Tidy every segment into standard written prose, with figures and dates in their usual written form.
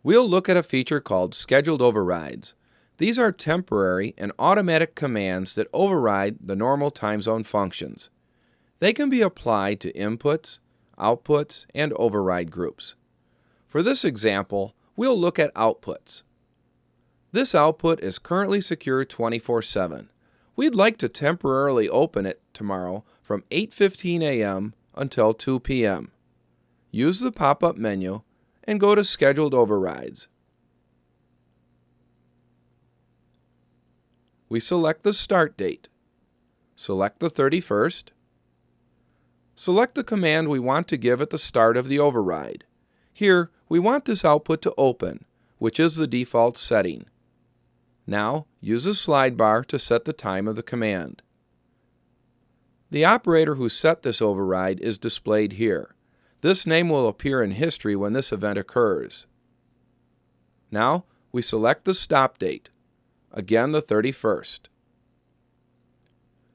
We'll look at a feature called Scheduled Overrides. These are temporary and automatic commands that override the normal time zone functions. They can be applied to inputs, outputs, and override groups. For this example, we'll look at outputs. This output is currently secure 24/7. We'd like to temporarily open it tomorrow from 8:15 a.m. until 2 p.m. Use the pop-up menu and go to Scheduled Overrides. We select the start date. Select the 31st. Select the command we want to give at the start of the override. Here, we want this output to open, which is the default setting. Now, use the slide bar to set the time of the command. The operator who set this override is displayed here. This name will appear in history when this event occurs. Now, we select the stop date, again the 31st.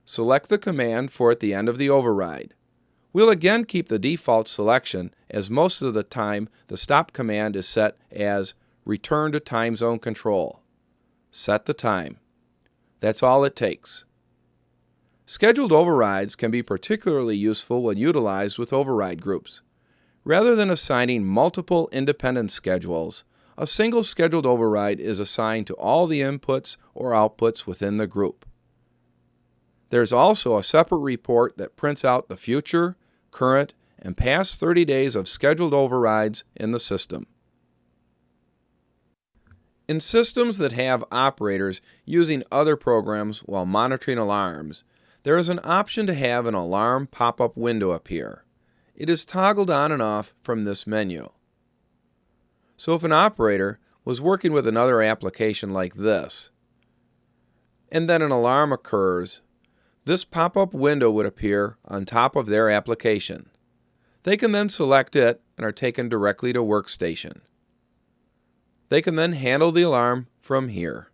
Select the command for at the end of the override. We'll again keep the default selection, as most of the time the stop command is set as return to time zone control. Set the time. That's all it takes. Scheduled overrides can be particularly useful when utilized with override groups. Rather than assigning multiple independent schedules, a single scheduled override is assigned to all the inputs or outputs within the group. There's also a separate report that prints out the future, current, and past 30 days of scheduled overrides in the system. In systems that have operators using other programs while monitoring alarms, there is an option to have an alarm pop-up window appear. It is toggled on and off from this menu. So if an operator was working with another application like this, and then an alarm occurs, this pop-up window would appear on top of their application. They can then select it and are taken directly to Workstation. They can then handle the alarm from here.